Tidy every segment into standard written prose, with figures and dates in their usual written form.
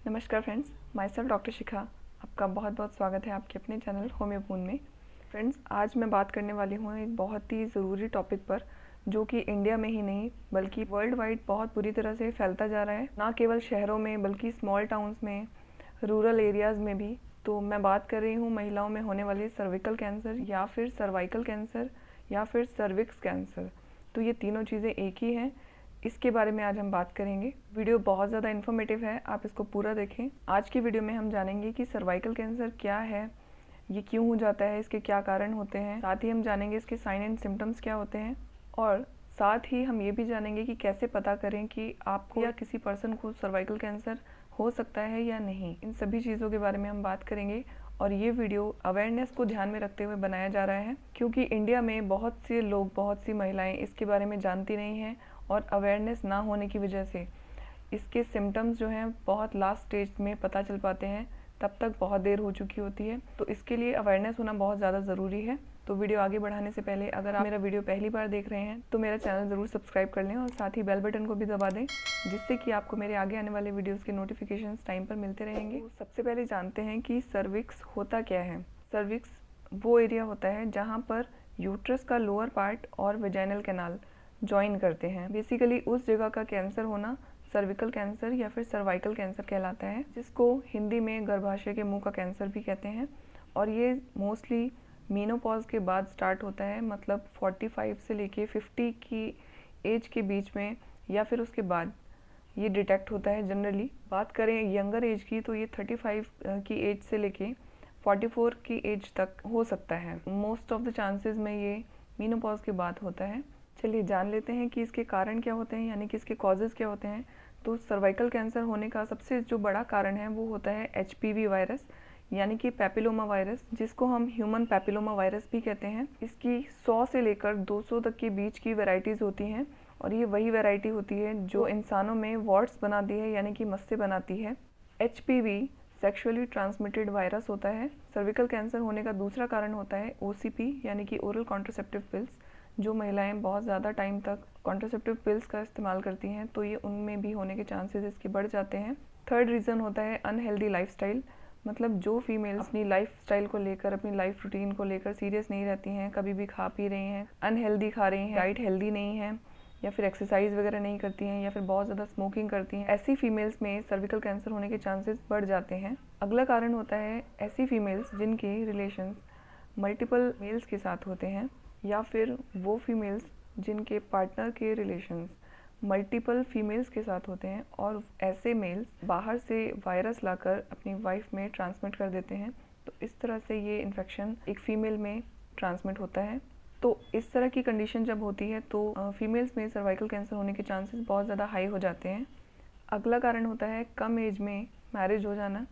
नमस्कार friends, my self doctor शिखा। आपका बहुत बहुत स्वागत है आपके अपने चैनल होम्योपून में। फ्रेंड्स, आज मैं बात करने वाली हूँ एक बहुत ही ज़रूरी टॉपिक पर, जो कि इंडिया में ही नहीं बल्कि वर्ल्ड वाइड बहुत बुरी तरह से फैलता जा रहा है। ना केवल शहरों में बल्कि स्मॉल टाउन्स में, रूरल एरियाज़ में भी। तो मैं बात कर रही हूँ महिलाओं में होने वाले सर्विकल कैंसर या फिर सर्वाइकल कैंसर या फिर सर्विक्स कैंसर। तो ये तीनों चीज़ें एक ही हैं। इसके बारे में आज हम बात करेंगे। वीडियो बहुत ज़्यादा इन्फॉर्मेटिव है, आप इसको पूरा देखें। आज की वीडियो में हम जानेंगे कि सर्वाइकल कैंसर क्या है, ये क्यों हो जाता है, इसके क्या कारण होते हैं। साथ ही हम जानेंगे इसके साइन एंड सिम्टम्स क्या होते हैं, और साथ ही हम ये भी जानेंगे कि कैसे पता करें कि आपको या किसी पर्सन को सर्वाइकल कैंसर हो सकता है या नहीं। इन सभी चीज़ों के बारे में हम बात करेंगे। और ये वीडियो अवेयरनेस को ध्यान में रखते हुए बनाया जा रहा है, क्योंकि इंडिया में बहुत से लोग, बहुत सी महिलाएं इसके बारे में जानती नहीं हैं, और अवेयरनेस ना होने की वजह से इसके सिम्टम्स जो हैं बहुत लास्ट स्टेज में पता चल पाते हैं, तब तक बहुत देर हो चुकी होती है। तो इसके लिए अवेयरनेस होना बहुत ज़्यादा ज़रूरी है। तो वीडियो आगे बढ़ाने से पहले अगर आप मेरा वीडियो पहली बार देख रहे हैं तो मेरा चैनल ज़रूर सब्सक्राइब कर लें और साथ ही बेल बटन को भी दबा दें, जिससे कि आपको मेरे आगे आने वाले वीडियोज़ के नोटिफिकेशंस टाइम पर मिलते रहेंगे। तो सबसे पहले जानते हैं कि सर्विक्स होता क्या है। सर्विक्स वो एरिया होता है जहाँ पर यूट्रस का लोअर पार्ट और वेजाइनल कैनाल ज्वाइन करते हैं। बेसिकली उस जगह का कैंसर होना सर्विकल कैंसर या फिर सर्वाइकल कैंसर कहलाता है, जिसको हिंदी में गर्भाशय के मुंह का कैंसर भी कहते हैं। और ये मोस्टली मीनोपॉज के बाद स्टार्ट होता है, मतलब 45 से लेके 50 की एज के बीच में या फिर उसके बाद ये डिटेक्ट होता है। जनरली बात करें यंगर एज की तो ये 35 की एज से लेके 44 की एज तक हो सकता है। मोस्ट ऑफ द चांसेस में ये मीनोपॉज के बाद होता है। चलिए जान लेते हैं कि इसके कारण क्या होते हैं, यानी कि इसके कॉजेज़ क्या होते हैं। तो सर्वाइकल कैंसर होने का सबसे जो बड़ा कारण है वो होता है HPV वायरस, यानी कि पैपिलोमा वायरस, जिसको हम ह्यूमन पैपिलोमा वायरस भी कहते हैं। इसकी 100 से लेकर 200 तक के बीच की वैरायटीज़ होती हैं, और ये वही वैरायटी होती है जो इंसानों में वॉर्ट्स बनाती है, यानी कि मस्से बनाती है। HPV सेक्सुअली ट्रांसमिटेड वायरस होता है। सर्विकल कैंसर होने का दूसरा कारण होता है OCP, यानी कि ओरल कॉन्ट्रासेप्टिव पिल्स। जो महिलाएं बहुत ज़्यादा टाइम तक कॉन्ट्रासेप्टिव पिल्स का इस्तेमाल करती हैं, तो ये उनमें भी होने के चांसेस इसके बढ़ जाते हैं। थर्ड रीज़न होता है अनहेल्दी लाइफस्टाइल, मतलब जो फीमेल्स अपनी लाइफस्टाइल को लेकर, अपनी लाइफ रूटीन को लेकर सीरियस नहीं रहती हैं, कभी भी खा पी रही हैं, अनहेल्दी खा रही हैं, डाइट हेल्दी नहीं है, या फिर एक्सरसाइज वगैरह नहीं करती हैं, या फिर बहुत ज़्यादा स्मोकिंग करती हैं, ऐसी फीमेल्स में सर्विकल कैंसर होने के चांसेस बढ़ जाते हैं। अगला कारण होता है ऐसी फीमेल्स जिनके रिलेशंस मल्टीपल मेल्स के साथ होते हैं, या फिर वो फीमेल्स जिनके पार्टनर के रिलेशंस मल्टीपल फीमेल्स के साथ होते हैं, और ऐसे मेल्स बाहर से वायरस लाकर अपनी वाइफ में ट्रांसमिट कर देते हैं। तो इस तरह से ये इन्फेक्शन एक फ़ीमेल में ट्रांसमिट होता है। तो इस तरह की कंडीशन जब होती है तो फीमेल्स में सर्वाइकल कैंसर होने के चांसेस बहुत ज़्यादा हाई हो जाते हैं। अगला कारण होता है कम एज में मैरिज हो जाना।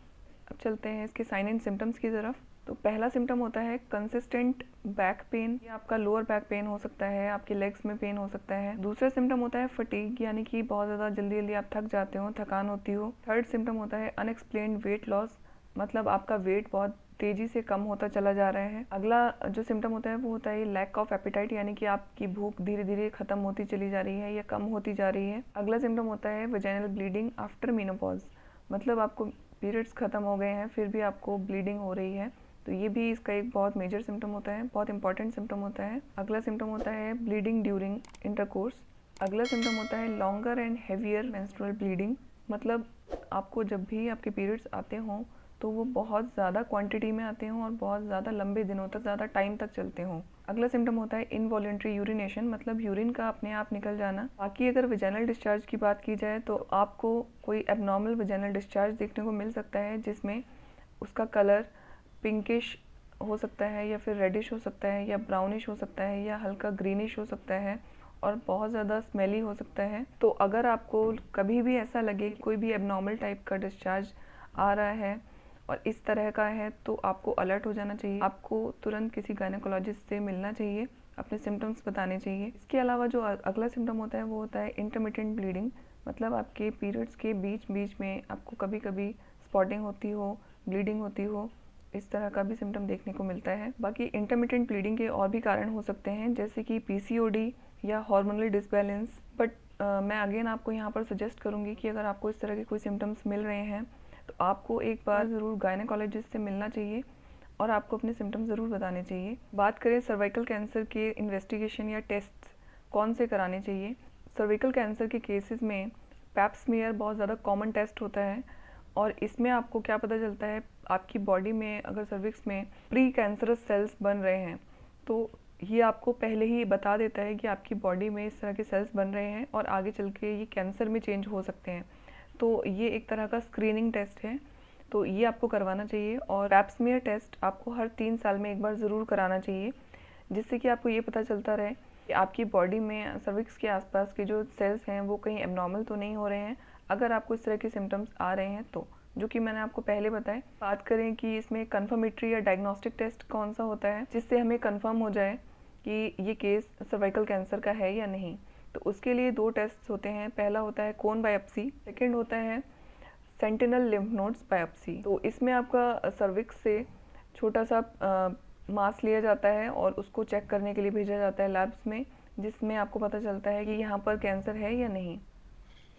अब चलते हैं इसके साइन एंड सिम्टम्स की तरफ। तो पहला सिम्टम होता है कंसिस्टेंट बैक पेन। ये आपका लोअर बैक पेन हो सकता है, आपके लेग्स में पेन हो सकता है। दूसरा सिम्टम होता है फटीग, यानी कि बहुत ज़्यादा जल्दी जल्दी आप थक जाते हो, थकान होती हो। थर्ड सिम्टम होता है अनएक्सप्लेन्ड वेट लॉस, मतलब आपका वेट बहुत तेज़ी से कम होता चला जा रहा है। अगला जो सिम्टम होता है वो होता है लैक ऑफ एपिटाइट, यानी कि आपकी भूख धीरे धीरे खत्म होती चली जा रही है या कम होती जा रही है। अगला सिम्टम होता है वेजाइनल ब्लीडिंग आफ्टर मीनोपॉज, मतलब आपको पीरियड्स खत्म हो गए हैं फिर भी आपको ब्लीडिंग हो रही है। तो ये भी इसका एक बहुत मेजर सिम्टम होता है, बहुत इंपॉर्टेंट सिम्टम होता है। अगला सिम्टम होता है ब्लीडिंग ड्यूरिंग इंटरकोर्स। अगला सिम्टम होता है longer and heavier menstrual bleeding, मतलब आपको जब भी आपके पीरियड्स आते हों तो वो बहुत ज़्यादा क्वांटिटी में आते हों और बहुत ज़्यादा लंबे दिनों तक, ज़्यादा टाइम तक चलते हों। अगला सिम्टम होता है इनवॉलेंट्री यूरिनेशन, मतलब यूरिन का अपने आप निकल जाना। बाकी अगर वेजाइनल डिस्चार्ज की बात की जाए तो आपको कोई एबनॉर्मल वेजाइनल डिस्चार्ज देखने को मिल सकता है, जिसमें उसका कलर पिंकिश हो सकता है, या फिर रेडिश हो सकता है, या ब्राउनिश हो सकता है, या हल्का ग्रीनिश हो सकता है, और बहुत ज़्यादा स्मेली हो सकता है। तो अगर आपको कभी भी ऐसा लगे कोई भी एबनॉर्मल टाइप का डिस्चार्ज आ रहा है और इस तरह का है, तो आपको अलर्ट हो जाना चाहिए। आपको तुरंत किसी गायनेकोलॉजिस्ट से मिलना चाहिए, अपने सिम्टम्स बताने चाहिए। इसके अलावा जो अगला सिम्टम होता है वो होता है इंटरमिटेंट ब्लीडिंग, मतलब आपके पीरियड्स के बीच बीच में आपको कभी कभी स्पॉटिंग होती हो, ब्लीडिंग होती हो, इस तरह का भी सिम्टम देखने को मिलता है। बाकी इंटरमिटेंट ब्लीडिंग के और भी कारण हो सकते हैं, जैसे कि PCOD या हार्मोनल डिसबैलेंस। बट मैं अगेन आपको यहाँ पर सजेस्ट करूँगी कि अगर आपको इस तरह के कोई सिम्टम्स मिल रहे हैं तो आपको एक बार ज़रूर गायनेकोलॉजिस्ट से मिलना चाहिए और आपको अपने सिम्टम्स ज़रूर बताने चाहिए। बात करें सर्वाइकल कैंसर के इन्वेस्टिगेशन या टेस्ट कौन से कराने चाहिए। सर्वाइकल कैंसर के केसेस में पैप स्मीयर बहुत ज़्यादा कॉमन टेस्ट होता है और इसमें आपको क्या पता चलता है, आपकी बॉडी में अगर सर्विक्स में प्री कैंसरस सेल्स बन रहे हैं तो ये आपको पहले ही बता देता है कि आपकी बॉडी में इस तरह के सेल्स बन रहे हैं और आगे चल के ये कैंसर में चेंज हो सकते हैं। तो ये एक तरह का स्क्रीनिंग टेस्ट है, तो ये आपको करवाना चाहिए। और पैप स्मीयर टेस्ट आपको हर 3 साल में एक बार ज़रूर कराना चाहिए, जिससे कि आपको ये पता चलता रहे कि आपकी बॉडी में सर्विक्स के आसपास के जो सेल्स हैं वो कहीं एबनॉर्मल तो नहीं हो रहे हैं, अगर आपको इस तरह के सिम्टम्स आ रहे हैं तो, जो कि मैंने आपको पहले बताया। बात करें कि इसमें कन्फर्मेटरी या डायग्नोस्टिक टेस्ट कौन सा होता है जिससे हमें कंफर्म हो जाए कि ये केस सर्वाइकल कैंसर का है या नहीं, तो उसके लिए 2 टेस्ट होते हैं। पहला होता है कोन बायोप्सी, सेकेंड होता है सेंटिनल लिम्फ नोड्स बायोप्सी। तो इसमें आपका सर्विक्स से छोटा सा मास लिया जाता है और उसको चेक करने के लिए भेजा जाता है लैब्स में, जिसमें आपको पता चलता है कि यहाँ पर कैंसर है या नहीं।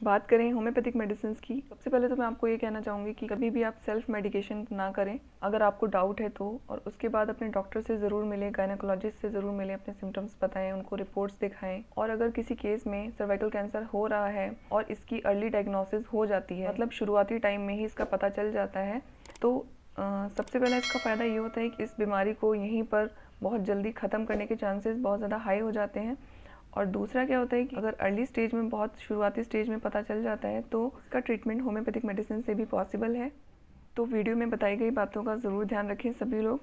बात करें होम्योपैथिक मेडिसिन की, सबसे पहले तो मैं आपको ये कहना चाहूँगी कि कभी भी आप सेल्फ मेडिकेशन ना करें अगर आपको डाउट है तो, और उसके बाद अपने डॉक्टर से ज़रूर मिलें, गायनेकोलॉजिस्ट से ज़रूर मिलें, अपने सिम्टम्स बताएं, उनको रिपोर्ट्स दिखाएं। और अगर किसी केस में सर्वाइकल कैंसर हो रहा है और इसकी अर्ली डायग्नोसिस हो जाती है, मतलब शुरुआती टाइम में ही इसका पता चल जाता है, तो सबसे पहला इसका फ़ायदा ये होता है कि इस बीमारी को यहीं पर बहुत जल्दी ख़त्म करने के चांसेस बहुत ज़्यादा हाई हो जाते हैं। और दूसरा क्या होता है कि अगर अर्ली स्टेज में, बहुत शुरुआती स्टेज में पता चल जाता है तो इसका ट्रीटमेंट होम्योपैथिक मेडिसिन से भी पॉसिबल है। तो वीडियो में बताई गई बातों का ज़रूर ध्यान रखें सभी लोग,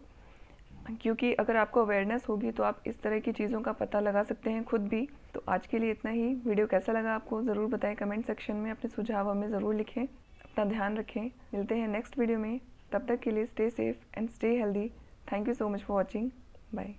क्योंकि अगर आपको अवेयरनेस होगी तो आप इस तरह की चीज़ों का पता लगा सकते हैं खुद भी। तो आज के लिए इतना ही। वीडियो कैसा लगा आपको ज़रूर बताएं कमेंट सेक्शन में, अपने सुझाव हमें ज़रूर लिखें। अपना ध्यान रखें, मिलते हैं नेक्स्ट वीडियो में। तब तक के लिए stay safe and stay healthy. Thank you so much for watching. Bye.